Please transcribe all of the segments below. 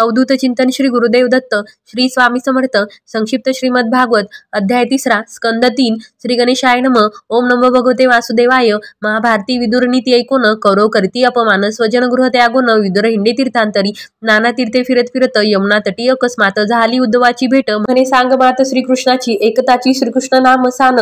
अवधूत चिंतन श्री गुरुदेव दत्त श्री स्वामी समर्थ संक्षिप्त श्रीमद भागवत अध्याय 3 स्कंद 3 श्री गणेशाय नमः। ओम नमो भगवते वासुदेवाय। महाभारती विदुर नीती ऐकून कौरव करती अपमान स्वजन गृह त्यागून विदुर हिंडे तीर्थांतरी नाना तीर्थे फिरत फिरत यमुना तटी अकस्मात झाली उद्धवाची भेट म्हणे सांग मात श्रीकृष्णाची एकताची श्रीकृष्ण नाम सान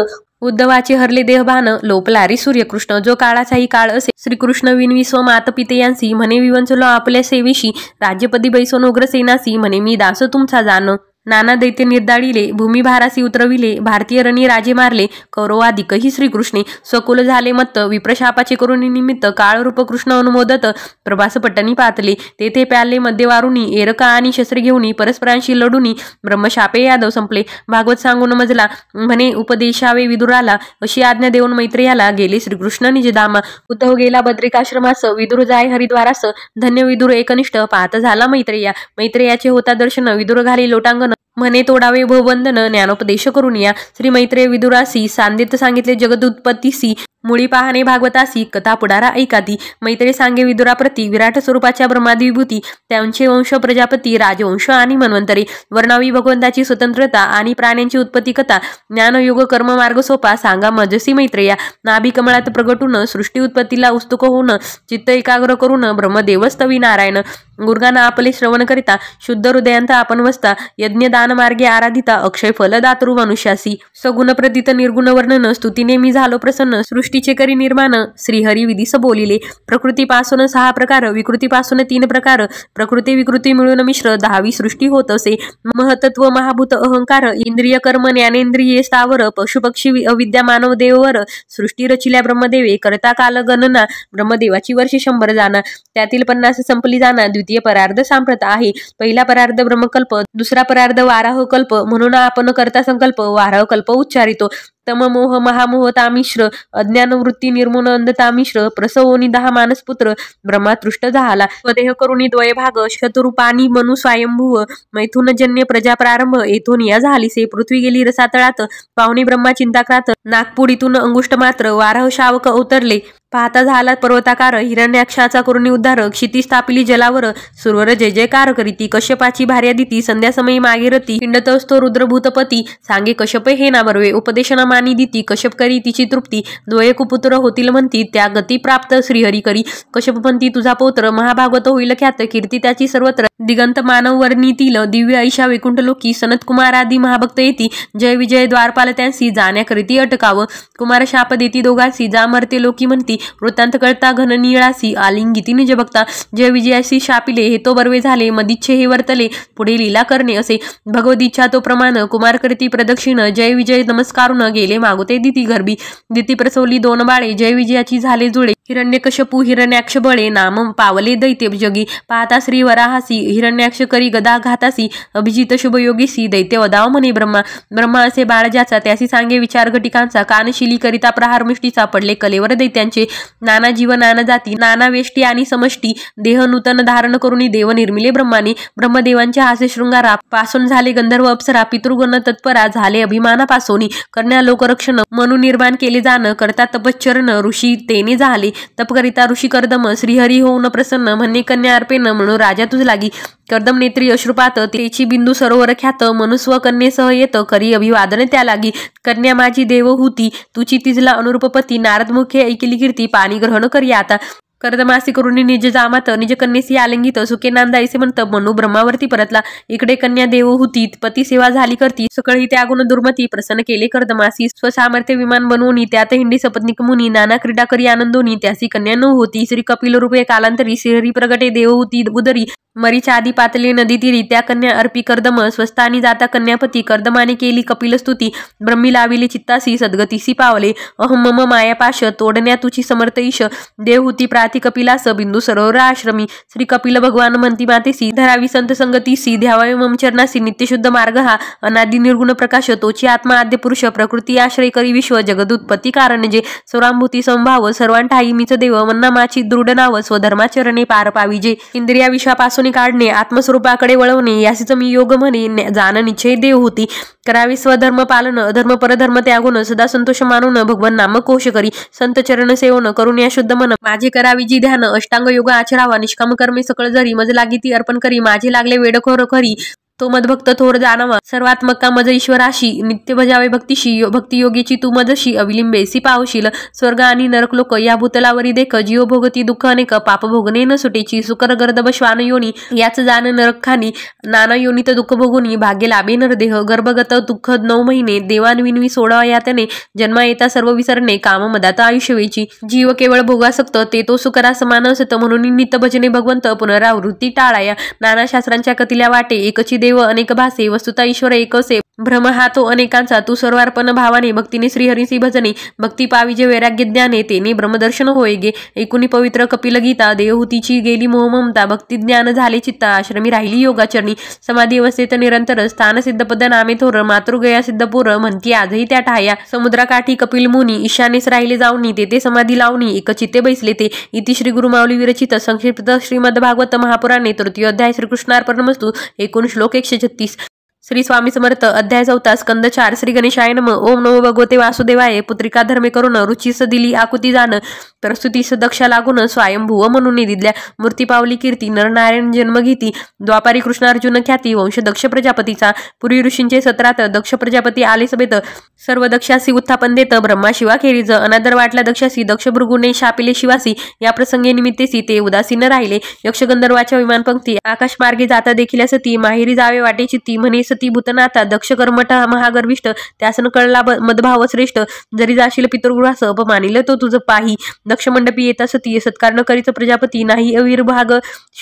उद्धवाचे हरले देहभान लोपला रे सूर्यकृष्ण जो काळाचाही काळ असे श्रीकृष्ण विनवी स्व मात पितेयांसी म्हणे विवंचलो आपल्या सेवेशी राज्यपदी बैसोन उग्रसेनासी म्हणे मी दास तुमचा जाण नाना दैत्य निर्दाळिले भूमी भारासी उतरविले भारतीय रणी राजे मारले कौरवाधिकही श्रीकृष्णे स्वकुल झाले मत्त विप्रशापाचे करुणी निमित्त काळरूप कृष्ण अनुमोदत प्रभास पट्टणी पातले तेथे प्याले मध्ये वारुणी एरका आणि शस्त्रे घेऊनी परस्परांशी लढुनी ब्रह्मशापे यादव संपले भागवत सांगून मजला म्हणे उपदेशावे विदुराला अशी आज्ञा देऊन मैत्रेयाला गेले श्रीकृष्ण निजधामा उद्धव गेला बद्रिकाश्रमास विदुर जाय हरिद्वारास धन्य विदुर एकनिष्ठ पाहत झाला मैत्रेयाचे होता दर्शन विदुर घाली लोटांगण म्हणे तोडावे भवबंधन ज्ञानोपदेश करून या श्री मैत्रेय विदुरासी सांदेत सांगितले जगद उत्पत्तीसी मुळी पाहणे भागवतासी कथा पुढारा ऐकाती मैत्रेय सांगे विदुराप्रती विराट स्वरूपाच्या ब्रह्मादी विभूती त्यांचे वंश प्रजापती राजवंश आणि मन्वंतरे वर्णावी भगवंताची स्वतंत्रता आणि प्राण्यांची उत्पत्ती कथा ज्ञानयोग कर्म मार्ग सोपा सांगा मजसी मैत्रेया नाभी कमळात प्रगटून सृष्टी उत्पत्तीला उस्तुक होऊन चित्त एकाग्र करून ब्रह्मदेवस्तवी नारायण गुर्गाना आपले श्रवण करिता शुद्ध हृदयांत आपण वसता यज्ञ दान मार्गे आराधिता अक्षय फल दातृ मनुष्यासी सगुण प्रतीत निर्गुण वर्णन स्तुतीने मी झालो प्रसन्न सृष्टीचे करी निर्माण श्रीहरी विधीस बोलिले प्रकृतीपासून 6 प्रकार विकृतीपासून 3 प्रकार प्रकृती विकृती मिळून मिश्र 10वी सृष्टी होत असे महतत्व महाभूत अहंकार इंद्रिय कर्म ज्ञानेंद्रिये स्थावर पशुपक्षी अविद्या मानव देववर सृष्टी रचिल्या ब्रह्मदेवे करता काल गणना ब्रह्मदेवाची वर्षे 100 जाणा त्यातील 50 संपली जाणा द्वितीय परार्ध सांप्रत आहे पहिला परार्ध ब्रह्मकल्प दुसरा परार्ध वाराह कल्प म्हणून आपण करता संकल्प वाराह कल्प उच्चारितो तम मोह महामोह तामिश्र अज्ञान वृत्ती निर्मून अंधतामिश्र प्रसवोनी 10 मानसपुत्र ब्रह्मातृष्ट झाला स्वदेह करुणी द्वयभाग शतरूपानी मनु स्वयंभुव मैथुनजन्य प्रजा प्रारंभ येथून या झालीसे पृथ्वी गेली रसातळात पाहुणी ब्रह्मा चिंताक्रात नागपुडीतून अंगुष्ट मात्र वाराह शावक अवतरले पाहता झाला पर्वताकार हिरण्याक्षाचा करुणी उद्धार क्षिती स्थापिली जलावर सुरवर जय जयकार करीती कश्यपाची भार्या दिती संध्यासमयी मागे रती पिंडतस्तो रुद्रभूतपती सांगे कश्यप हे ना बर्वे उपदेशना मानी दिती कश्यप करी तिची तृप्ती द्वयकुपुत्र होतील म्हणती त्या गती प्राप्त श्रीहरी करी कश्यपपंथी तुझा पौत्र महाभागवत होईल ख्यात कीर्ती त्याची सर्वत्र दिगंत मानव वर्णीतील दिव्य ऐशा वैकुंठ लोकी सनत कुमारादी महाभक्त येती जय विजय द्वारपाल त्यांसी जाण्याकरिती अटकाव कुमार शाप देती दोघांसी जा मरते लोकी म्हणती वृत्तांत कळता घन निळासी आलिंगिती निज बघता जय विजयासी शापिले हे तो बर्वे झाले मदिच्छे हे वर्तले पुढे लीला करणे असे भगवदीच्छा तो प्रमाण कुमार करती प्रदक्षिण जय विजय नमस्कारून गेले मागुते दिती गर्भी दिती प्रसवली 2 बाळे जय विजयाची झाले जुळे हिरण्यकश्यपू हिरण्याक्ष बळे नाम पावले दैत्य जगी पाहता श्री वराहासी हिरण्याक्ष करी गदा घातासी अभिजित शुभयोगीसी दैत्य वदाव म्हणे ब्रह्मा असे बाळ ज्याचा त्यासी सांगे विचार घटिकांचा कानशिली करिता प्रहार मुष्टीचा पडले कलेवर दैत्यांचे नाना जीव नाना जाती नाना वेष्टी आणि समष्टी देह नूतन धारण करुणी देव निर्मिले ब्रह्माने ब्रह्मदेवांच्या हास्य शृंगारा पासून झाले गंधर्व अप्सरा पितृगण तत्परा झाले अभिमानापासोनी करण्या लोकरक्षण मनु निर्माण केले जाण करता तपश्चरण ऋषी तेने झाले तप करिता ऋषी कर्दम श्रीहरी होऊन प्रसन्न म्हणणे कन्या अर्पेन म्हणून राजा तुझ लागी कर्दम नेत्री अश्रुपात तेची बिंदू सरोवर ख्यात मनुस्व कन्येसह येत करी अभिवादन त्या लागी कन्या माझी देव होती तुची तिजला अनुरूपपती नारद मुखे ऐकिली कीर्ती पाणी ग्रहण करी आता कर्दमासी करुणी निज जामात निज कन्येसी आलिंगित सुखे नांदायसे म्हणत मनु ब्रह्मावरती परतला इकडे कन्या देव होती पती सेवा झाली करती सकळही त्यागुण दुर्मती प्रसन्न केले कर्दमासी स्वसामर्थ्य विमान बनवून त्यात हिंडी सपत्निक मुनी नाना क्रीडा करी आनंदोनी त्यासी कन्या न होती श्री कपिल रूपे कालांतरी श्रीहरी प्रगटे देव होती उदरी मरीच्या आधी पातले नदी तीरी त्या कन्या अर्पी कर्दम स्वस्थानी जाता कन्यापती कर्दमाने केली कपिल स्तुती ब्रह्मी लाविले चित्तासी सद्गतीसी पावले अहम मम मायापाश तोडण्या तुची समर्थ ईश देव होती प्राती कपिलास बिंदू सरोवर आश्रमी श्री कपिल भगवान म्हणती मातेसी धरावी संत संगतीसी ध्यावावे मम चरणासी नित्यशुद्ध मार्ग हा अनादि निर्गुण प्रकाश तोची आत्मा आद्य पुरुष प्रकृती आश्रय करी विश्व जगदुत्पत्ती कारण जे स्वरांभूती संभाव सर्वांठाई मीच देव मन्ना माची दृढ नाव स्वधर्माचरणे पार पाविजे इंद्रिया विश्वापासून काढणे आत्मस्वरूपाकडे वळवणे यासीच मी योग म्हणे जाण निश्चय देव होती करावी स्वधर्म पालन अधर्म परधर्म त्यागून सदा संतोष मानून भगवान नाम कोश करी संत चरण सेवन करून या शुद्ध मन माझे करावी जी ध्यान अष्टांग योग आचरावा निष्काम कर्मे सकळ जरी मज लागी ती अर्पण करी माझे लागले वेडखोर खरी तो मदभक्त थोर जाणावा सर्वात्मका मज ईश्वराशी नित्य भजावे भक्तीशी भक्ती योगीची तू मजशी अविलिंबेसी पावशील स्वर्ग आणि नरक लोक या भूतलावरी देख जीव भोगती दुःख अनेक पाप भोगणे न सुटेची सुकर गर्दभ श्वान योनी याच जाण नरक खानी नाना योनीत दुःख भोगुनी भाग्य लाभे नरदेह गर्भगत दुःख 9 महिने देवानविनवी सोडावा यातने जन्मा येता सर्व विसरणे काम मदात आयुष्य वेची जीव केवळ भोगासक्त ते तो सुकरा समान असत म्हणून नित्य भजने भगवंत पुनरावृत्ती टाळाया नाना शास्त्रांच्या कतिल्या वाटे एकची देव अनेक भासे वस्तुता ईश्वर एकसे भ्रम हा तो अनेकांचा तू सर्वार्पण भावाने भक्तीने श्रीहरीसी भजने भक्ती पाविजे वैराग्य ज्ञाने तेने ब्रह्मदर्शन होय गे ऐकुनी पवित्र कपिल गीता देवहूतीची गेली मोहममता भक्ती ज्ञान झाले चित्ता आश्रमी राहिली योगाचरणी समाधी अवस्थेत निरंतर स्थान सिद्ध पद नामे थोर मातृगया सिद्धपूर म्हणती आजही त्या ठाया समुद्राकाठी कपिल मुनी ईशानेस राहिले जाऊनी तेथे समाधी लावणी एकचित्ते बैसले ते इति श्री गुरुमाऊली विरचित संक्षिप्त श्रीमद भागवत महापुराणे तृतीय अध्याय श्रीकृष्णार्पणमस्तु 19 श्लोक 136 श्री स्वामी समर्थ अध्याय 4 स्कंद 4 श्री गणेशाय नमः ओम नमो भगवते वासुदेवाय पुत्रिका धर्मे करून रुचीस दिली आकुती जाण प्रस्तुतीस दक्षा लागून स्वयंभुव म्हणून दिल्या मूर्ती पावली कीर्ती नरनारायण जन्म घेती द्वापारी कृष्णार्जुन ख्याती वंश दक्ष प्रजापतीचा पूर्वी ऋषींचे सत्रात दक्ष प्रजापती आले सभेत सर्व दक्षासी उत्थापन देत ब्रह्मा शिवा खेरीज अनादर वाटला दक्षासी दक्ष भृगुने शापिले शिवासी या प्रसंगे निमित्तेसी ते उदासीन राहिले यक्ष गंधर्वाच्या विमान पंक्ती आकाश मार्गे जाता देखील सती माहेरी जावे वाटे चित्ती म्हणे सती भूतनाथा दक्ष कर्मठ महागर्विष्ठ त्यासन कळला मदभाव श्रेष्ठ जरी जाशील पितृगृहास अपमानिल तो तुझ पाही दक्ष मंडपी येता सती सत्कार न करीच प्रजापती नाही अविर्भाग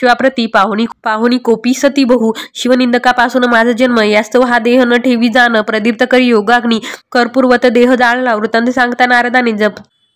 शिवाप्रती पाहुणी कोपी सती बहु शिवनिंदकापासून माझा जन्म यास्तव हा देह न ठेवी जाण प्रदीप्त करी योगाग्नी कर्पूरवत देह जाळला वृत्तांत सांगता नारदाने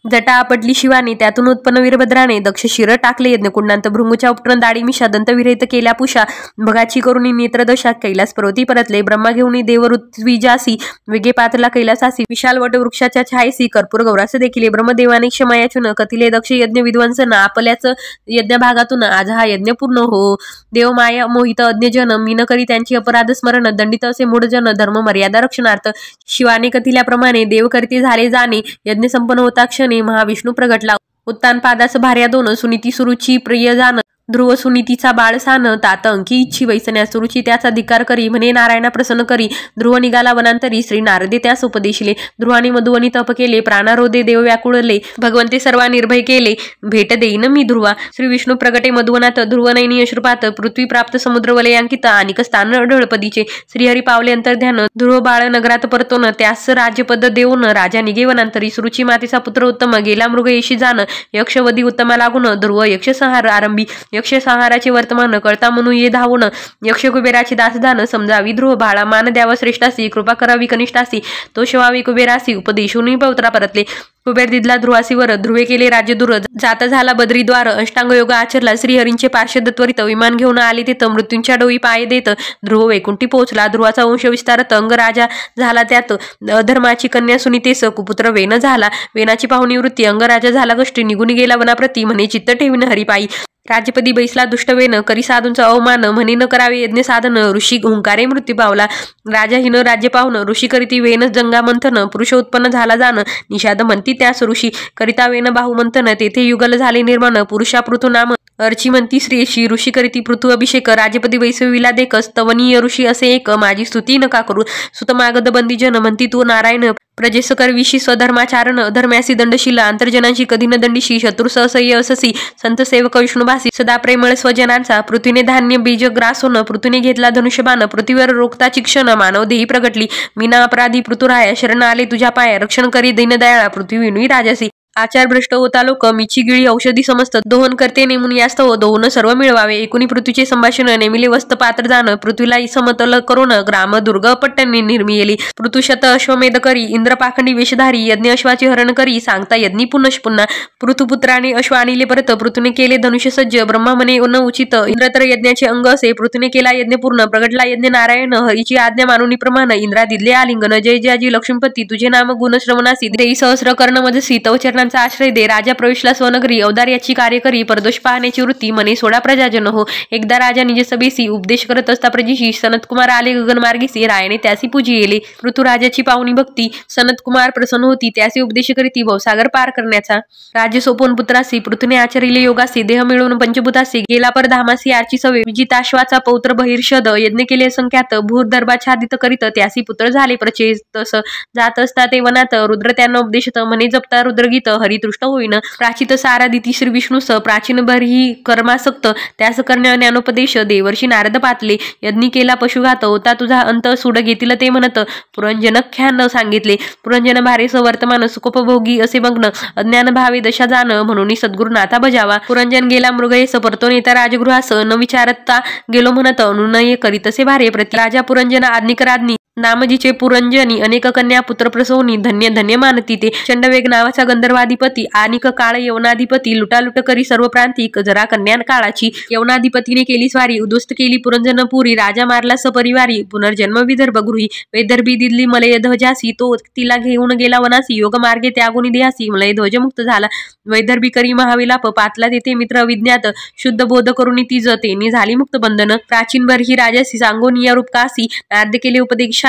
जटा आपटली शिवाने त्यातून उत्पन्न वीरभद्राने दक्ष शिर टाकले यज्ञकुंडांत भृंगूच्या उपटन दाढी मिशा दंत विरहित केल्या पुषा भगाची करुणी नेत्रदशा कैलास पर्वती परतले ब्रह्मा घेऊन देवऋत्विजासी वेगे पातला कैलासासी विशाल वट वृक्षाच्या छायसी कर्पूर गौरास देखील ब्रह्मदेवाने क्षमायाचून कथिले दक्ष यज्ञ विध्वंसन आपल्याच यज्ञ भागातून आज हा यज्ञ पूर्ण हो देव माया मोहित अज्ञजन मीन करी त्यांची अपराध स्मरण दंडित असे मूढजन धर्म मर्यादा रक्षणार्थ शिवाने कथिल्याप्रमाणे देव करते झाले जाणे यज्ञ संपन्न होता क्षणी महाविष्णू प्रगटला उत्तान पादास भार्या 2 सुनीती सुरुची प्रिय जाण ध्रुव सुनीतीचा बाळसान तात अंकी इच्छी वैसन्या सुरुची त्याचा धिक्कार करी म्हणे नारायणा प्रसन्न करी ध्रुव निघाला वनांतरी श्री नारदे त्यास उपदेशिले ध्रुवाने मधुवनी तप केले प्राणारोदे देव व्याकुळले भगवंते सर्वा निर्भय केले भेट देईन मी ध्रुवा श्री विष्णू प्रगटे मधुवनात ध्रुवनयनी अश्रुपात पृथ्वी प्राप्त समुद्र वलयांकित अनिक स्थान ढळपदीचे श्रीहरी पावले अंतर्ध्यान ध्रुव बाळ नगरात परतोन त्यास राज्यपद देऊन राजा निगे वनांतरी सुरुची मातेचा पुत्र उत्तम गेला मृग येशी जाण यक्षवधी उत्तमा लागून ध्रुव यक्ष संहार आरंभी यक्ष संहाराचे वर्तमान कळता म्हणून ये धावून यक्ष कुबेराची दासदान समजावी ध्रुव बाळा मान द्यावा श्रेष्ठासी कृपा करावी कनिष्ठासी तो शिवावी कुबेरासी उपदेशून पवत्रा परतले कुबेर दिदला ध्रुवासीवर ध्रुवे केले राज्य दूर जाता झाला बद्रीद्वार अष्टांग योग आचरला श्रीहरींचे पार्षद त्वरित विमान घेऊन आले तेथ मृत्यूंच्या डोई पाय देत ध्रुव वैकुंठी पोहोचला ध्रुवाचा वंश विस्तारत अंग राजा झाला त्यात अधर्माची कन्या सुनीतेस कुपुत्र वेन झाला वेनाची पाहुणी वृत्ती अंगराजा झाला कष्टी निघून गेला वनाप्रती म्हणे चित्त ठेवीन हरिपायी राज्यपदी बैसला दुष्टवेन करी साधूंचा अवमान म्हणे न करावे यज्ञ साधन ऋषी हुंकारे मृत्यू पावला राजा हिन राज्य पाहुन ऋषी करीती वेन जंगा मंथन पुरुष उत्पन्न झाला जाण निषाद म्हणती त्यास ऋषी करिता वेन बाहू मंथन तेथे युगल झाले निर्माण पुरुषा पृथु नाम अर्ची म्हणती श्रेयशी ऋषी करीती पृथु अभिषेक राज्यपदी वैसविला देखस तवनीय ऋषी असे एक माझी स्तुती नका करू सुतमागद बंदी जन म्हणती तू नारायण प्रजेसकर विशी स्वधर्माचारण अधर्म्यासी दंडशील आंतरजनांशी कधी न दंडीशी शत्रू सहसह्य अससी संत सेवक विष्णुभासी सदा प्रेमळ स्वजनांचा पृथ्वीने धान्य बीज ग्रासोन पृथ्वीने घेतला धनुष्यबाण पृथ्वीवर रोखता चिक्षण मानव देही प्रगटली मीना अपराधी पृथुराया शरण आले तुझ्या पाया रक्षण करी दीनदयाळा पृथ्वी विणवी राजासी आचार भ्रष्ट होता लोक मिची गिळी औषधी समजत दोहन करते नेमून यास्तव दोहन सर्व मिळवावे एकूणी पृथ्वीचे संभाषण नेमिले वस्त पात्र जाण पृथ्वीला समतल करून ग्राम दुर्ग पट्टणी निर्मिली पृथुशत अश्वमेध करी इंद्र पाखंडी वेशधारी यज्ञ अश्वाची हरण करी सांगता यज्ञी पुन्हा पृथुपुत्राने अश्व आणले परत पृथ्वीने केले धनुष्य सज्ज ब्रह्मा म्हणे न उचित इंद्र तर यज्ञाचे अंग असे पृथ्वीने केला यज्ञ पूर्ण प्रगटला यज्ञ नारायण हरीची आज्ञा मानुनी प्रमाण इंद्रा दिले आलिंगन जय जयाजी लक्ष्मीपती तुझे नाम गुण श्रवणासी देई सहस्र कर्ण मजसी तव चरणा गुणांचा आश्रय दे. राजा प्रवेशला स्वनगरी औदार्याची कार्य करी. परदोष पाहण्याची वृत्ती मने सोडा प्रजाजन हो. एकदा राजा निज सभेसी उपदेश करत असता प्रजेशी सनतकुमार आले गगनमार्गीसी. रायाने त्यासी पूजी येले. ऋतुराजाची पाहुणी भक्ती सनतकुमार प्रसन्न होती. त्यासी उपदेश करीती भवसागर पार करण्याचा. राज्य सोपवून पुत्रासी पृथ्वीने आचरिले योगासी. देह मिळवून पंचभूतासी गेला परधामासी. आरची सवे विजिताश्वाचा पौत्र बहिर्षद. यज्ञ केले संख्यात भूर्दर्भाच्छादित करीत. त्यासी पुत्र झाले प्रचेतस. जात असता ते वनात रुद्र त्यांना उपदेशत. म्हणे जपता रुद्रगीत हरितृष्ट होईन. प्राचित सारादिती श्री विष्णूस. प्राचीन बरही कर्मासक्त. त्यास करण्या ज्ञानोपदेश. देवर्षी नारद पातले. यज्ञ केला पशुघात. होता तुझा अंत सूड घेतील ते म्हणत. पुरंजनख्यान सांगितले. पुरंजन भारेस वर्तमान सुखोपभोगी असे मग्न. अज्ञान भावे दशा जाण. म्हणून सद्गुरुनाथा बजावा. पुरंजन गेला मृगयेस. परतो नेता राजगृहास. न विचारता गेलो म्हणत. अनुनय करीतसे भारे प्रति. राजा पुरंजन आज्ञिक राज्ञी. नामजीचे पुरंजनी. अनेक कन्या पुत्र प्रसवनी. धन्य धन्य मानती ते. चंडवेग नावाचा गंधर्वाधिपती. आनिक काळ यवनाधिपती. लुटालुट करी सर्व प्रांतिक. जरा कन्या काळाची. यवनाधिपतीने केली स्वारी. उद्ध्वस्त केली पुरंजनपुरी. राजा मारला सपरिवारी. पुनर्जन्म विदर्भ गृही. वैदर्भी दिदली मलय ध्वजासी. तो तिला घेऊन गेला वनासी. योग मार्गे त्यागुनी देहासी. मलय ध्वज मुक्त झाला. वैदर्भी करी महाविलाप. पातला तेथे मित्र विज्ञात. शुद्ध बोध करून तीज. तेने झाली मुक्त बंधन. प्राचीन बरही राजासी. सांगोनिया रूपकासी. नारद केले उपदेश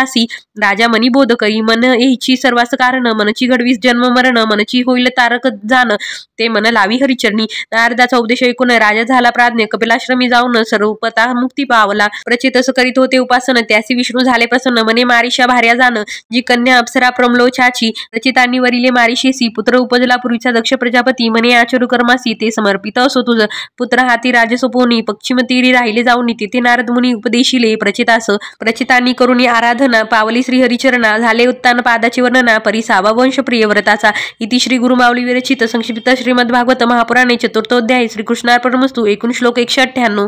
राजा मनी बोध करी. मन याची सर्वास कारण. मनची घडवीस जन्म मरण. मनची होईल तारक जाण. ते मन लावी हरिचरणी. नारदाचा उपदेश ऐकून राजा झाला प्राज्ञ. कपिलाश्रमी जाऊन सर्वपता मुक्ती पावला. प्रचेतस करीत होते उपासन. त्यासी विष्णू झाले प्रसन्न. मने मारिशा भार्या जाण. जी कन्या अप्सरा प्रमलोचाची. प्रचितांनी वरिले मारिशेसी. पुत्र उपजला पूर्वीचा दक्ष प्रजापती. मने आचरू कर्मासी. ते समर्पित असो तुझ. पुत्र हाती राज सोपवून. पश्चिम तीरी राहिले जाऊन. तिथे नारद मुनी उपदेशिले प्रचितास. प्रचितांनी करुणी आराधना. पावली श्री हरिचरणा. झाले उत्तान पादाची वर्णना. परिसावा वंश प्रिय व्रताचा. इति श्री गुरुमाऊली विरचित संक्षिप्त श्रीमद्भागवत महापुराणे चतुर्थोध्याय. श्रीकृष्णार्पणमस्तु. एकूण श्लोक 198.